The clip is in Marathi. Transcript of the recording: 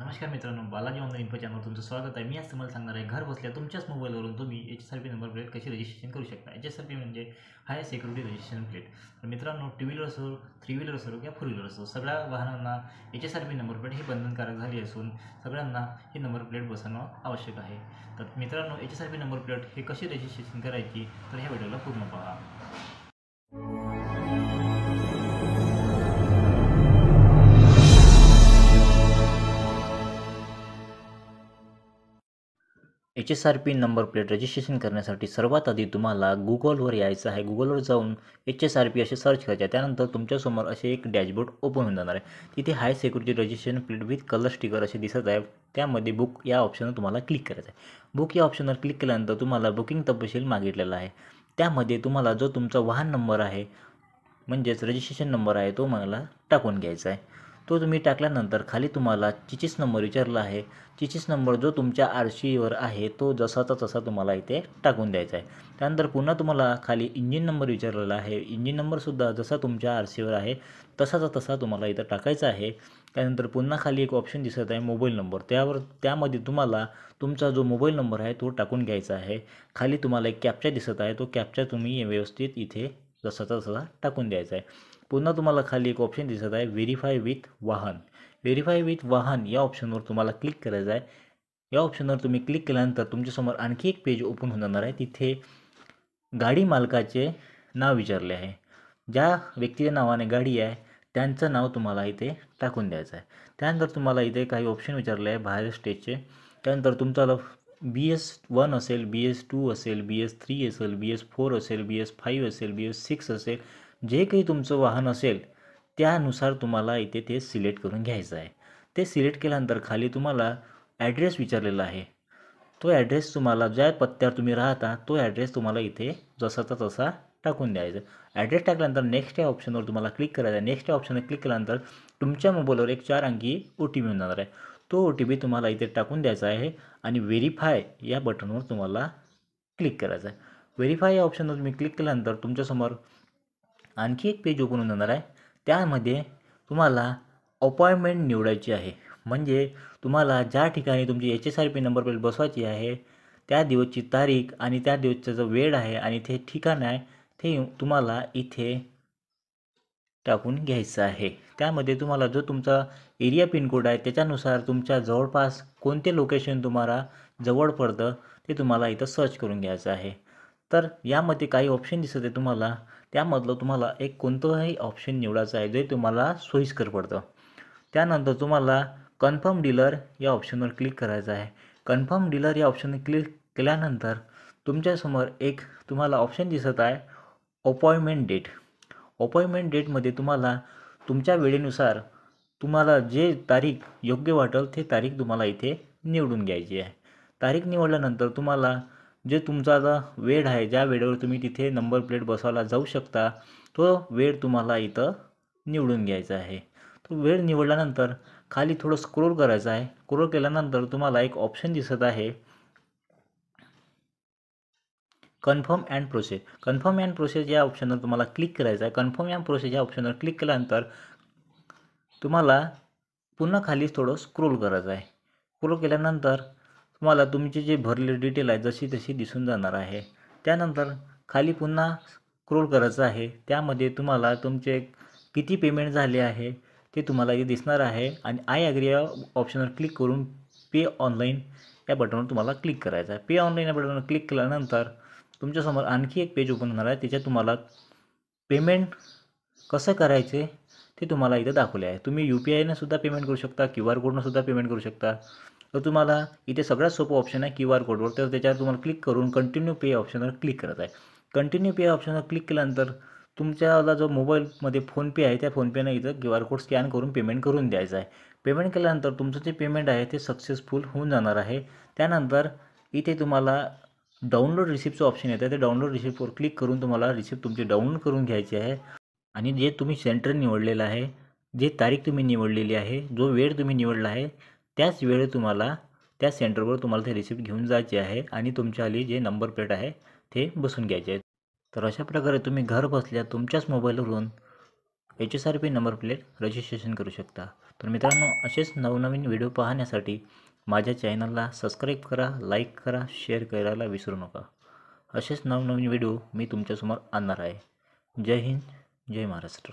नमस्कार मित्रांनो, बालाजी ऑनलाईन इन्फो चॅनलवर तुमचं स्वागत आहे. मी आज तुम्हाला सांगणार आहे, घर बसल्या तुमच्याच मोबाईलवरून तुम्ही HSRP नंबर प्लेट कशी रजिस्ट्रेशन करू शकता. HSRP म्हणजे हाय सिक्युरिटी रजिस्ट्रेशन प्लेट. तर मित्रांनो, टू व्हीलर असो, थ्री व्हीलर असो किंवा फोर व्हीलर असो, सगळ्या वाहनांना HSRP नंबर प्लेट ही बंधनकारक झाली असून सगळ्यांना ही नंबर प्लेट बसवणं आवश्यक आहे. तर मित्रांनो, HSRP नंबर प्लेट हे कशी रजिस्ट्रेशन करायची, तर ह्या व्हिडिओला पूर्ण पहा. HSRP नंबर प्लेट रजिस्ट्रेशन करण्यासाठी सर्वात आधी तुम्हाला गुगलवर यायचं आहे. गुगलवर जाऊन HSRP असे सर्च करायचे. त्यानंतर तुमच्यासमोर असे एक डॅशबोर्ड ओपन होऊन जाणार आहे. तिथे हाय security registration plate with colour sticker असे दिसत आहे. त्यामध्ये बुक या ऑप्शनवर तुम्हाला क्लिक करायचं आहे. बुक या ऑप्शनवर क्लिक केल्यानंतर तुम्हाला बुकिंग तपशील मागितलेला आहे. त्यामध्ये तुम्हाला जो तुमचा वाहन नंबर आहे म्हणजेच रजिस्ट्रेशन नंबर आहे तो मला टाकून घ्यायचा आहे. तो तुम्ही टाकल्यानंतर खाली तुम्हाला चिचीस नंबर विचारला आहे. चिचीस नंबर जो तुमच्या RCवर आहे तो जसाचा तसा तुम्हाला इथे टाकून द्यायचा आहे. त्यानंतर पुन्हा तुम्हाला खाली इंजिन नंबर विचारलेला आहे. इंजिन नंबरसुद्धा जसा तुमच्या RCवर आहे तसाचा तसा तुम्हाला इथं टाकायचा आहे. त्यानंतर पुन्हा खाली एक ऑप्शन दिसत आहे मोबाईल नंबर. त्यामध्ये तुम्हाला तुमचा जो मोबाईल नंबर आहे तो टाकून घ्यायचा आहे. खाली तुम्हाला एक कॅप्चा दिसत आहे. तो कॅप्चा तुम्ही व्यवस्थित इथे जसाचा तसा टाकून द्यायचा आहे. पुन्हा तुम्हाला खाली एक ऑप्शन दिसत आहे व्हेरीफाय विथ वाहन. व्हेरीफाय विथ वाहन या ऑप्शनवर तुम्हाला क्लिक करायचं आहे. या ऑप्शनवर तुम्ही क्लिक केल्यानंतर तुमच्यासमोर आणखी एक पेज ओपन होऊन जाणार आहे. तिथे गाडी मालकाचे नाव विचारले आहे. ज्या व्यक्तीच्या नावाने गाडी आहे त्यांचं नाव तुम्हाला इथे टाकून द्यायचं आहे. त्यानंतर तुम्हाला इथे काही ऑप्शन विचारले आहे बाहेर स्टेजचे. त्यानंतर तुमचा BS1 असेल, BS2 असेल, BS3 असेल, BS4 असेल, BS5 असेल, BS6 असेल, जे काही तुमचं वाहन असेल त्यानुसार तुम्हाला इथे ते सिलेक्ट करून घ्यायचं आहे. ते सिलेक्ट केल्यानंतर खाली तुम्हाला ॲड्रेस विचारलेला आहे. तो ॲड्रेस तुम्हाला ज्या पत्त्यावर तुम्ही राहता तो ॲड्रेस तुम्हाला इथे जसाचा तसा टाकून द्यायचा. ॲड्रेस टाकल्यानंतर नेक्स्ट या ऑप्शनवर तुम्हाला क्लिक करायचं आहे. नेक्स्ट या ऑप्शनवर क्लिक केल्यानंतर तुमच्या मोबाईलवर एक 4 अंकी OTP येऊन जाणार आहे. तो OTP तुम्हाला इथे टाकून द्यायचा आहे आणि व्हेरीफाय या बटनवर तुम्हाला क्लिक करायचं आहे. व्हेरीफाय या ऑप्शनवर तुम्ही क्लिक केल्यानंतर तुमच्यासमोर आणखी एक पेज ओपन होऊन जाणार आहे. त्यामध्ये तुम्हाला अपॉइंटमेंट निवडायची आहे. म्हणजे तुम्हाला ज्या ठिकाणी तुमची HSRP नंबर प्लेट बसवायची आहे त्या दिवसची तारीख आणि त्या दिवसचा जो वेळ आहे आणि ते ठिकाण आहे ते तुम्हाला इथे टाकून घ्यायचं आहे. त्यामध्ये तुम्हाला जो तुमचा एरिया पिनकोड आहे त्याच्यानुसार तुमच्या जवळपास कोणते लोकेशन तुम्हाला जवळ पडतं ते तुम्हाला इथं सर्च करून घ्यायचं आहे. तर यामध्ये काही ऑप्शन दिसत आहे तुम्हाला. त्यामधलं तुम्हाला एक कोणतंही ऑप्शन निवडायचं आहे जे तुम्हाला सोयीस्कर पडतं. त्यानंतर तुम्हाला कन्फर्म डीलर या ऑप्शनवर क्लिक करायचं आहे. कन्फर्म डीलर या ऑप्शनवर क्लिक केल्यानंतर तुमच्यासमोर एक तुम्हाला ऑप्शन दिसत आहे अपॉइंटमेंट डेट. अपॉइंटमेंट डेटमध्ये तुम्हाला तुमच्या वेळेनुसार तुम्हाला जे तारीख योग्य वाटेल ते तारीख तुम्हाला इथे निवडून घ्यायची आहे. तारीख निवडल्यानंतर तुम्हाला जे तुमचा आता वेळ आहे ज्या वेळेवर तुम्ही तिथे नंबर प्लेट बसवायला जाऊ शकता तो वेळ तुम्हाला इथं निवडून घ्यायचा आहे. तो वेळ निवडल्यानंतर खाली थोडं स्क्रोल करायचं आहे. स्क्रोल केल्यानंतर तुम्हाला एक ऑप्शन दिसत आहे confirm and process. Confirm and process या ऑप्शनवर तुम्हाला क्लिक करायचं आहे. कन्फर्म अँड प्रोसेस या ऑप्शनवर क्लिक केल्यानंतर तुम्हाला पुन्हा खाली थोडं स्क्रोल करायचं आहे. स्क्रोल केल्यानंतर तुम्हाला तुमचे जे भरलेले डिटेल आहे जशी तशी दिसून जाणार आहे. त्यानंतर खाली पुन्हा स्क्रोल करायचं आहे. त्यामध्ये तुम्हाला तुमचे किती पेमेंट झाले आहे ते तुम्हाला इथे दिसणार आहे आणि आय ॲग्री या ऑप्शनवर क्लिक करून पे ऑनलाईन या बटनवर तुम्हाला क्लिक करायचं आहे. पे ऑनलाईन या बटनवर क्लिक केल्यानंतर तुमच्यासमोर आणखी एक पेज ओपन होणार आहे. त्याच्यात तुम्हाला पेमेंट कसं करायचे ते तुम्हाला इथं दाखवले आहे. तुम्ही UPIने सुद्धा पेमेंट करू शकता, QR कोडनं सुद्धा पेमेंट करू शकता. तर तुम्हाला इथे सगळ्यात सोपं ऑप्शन आहे QR कोडवर. तर त्याच्यावर तुम्हाला क्लिक करून कंटिन्यू पे ऑप्शनवर क्लिक करायचं आहे. कंटिन्यू पे ऑप्शनवर क्लिक केल्यानंतर तुमच्याला जो मोबाईलमध्ये फोनपे आहे त्या फोनपेनं इथं QR कोड स्कॅन करून पेमेंट करून द्यायचं आहे. पेमेंट केल्यानंतर तुमचं जे पेमेंट आहे ते सक्सेसफुल होऊन जाणार आहे. त्यानंतर इथे तुम्हाला डाउनलोड रिसिप्टचं ऑप्शन येतं. ते डाउनलोड रिसिप्टवर क्लिक करून तुम्हाला रिसिप्ट तुमची डाउनलोड करून घ्यायची आहे आणि जे तुम्ही सेंटर निवडलेलं आहे, जे तारीख तुम्ही निवडलेली आहे, जो वेळ तुम्ही निवडला आहे त्याच वेळी तुम्हाला त्या सेंटरवर तुम्हाला ते रिसिप्ट घेऊन जायचे आहे आणि तुमच्या आली जे नंबर प्लेट आहे ते बसून घ्यायचे आहे. तर अशा प्रकारे तुम्ही घर बसल्या तुमच्याच मोबाईलवरून HSRP नंबर प्लेट रजिस्ट्रेशन करू शकता. तर मित्रांनो, असेच नवनवीन व्हिडिओ पाहण्यासाठी माझ्या चॅनलला सबस्क्राईब करा, लाईक करा, शेअर करायला विसरू नका. असेच नवनवीन व्हिडिओ मी तुमच्यासमोर आणणार आहे. जय हिंद, जय महाराष्ट्र.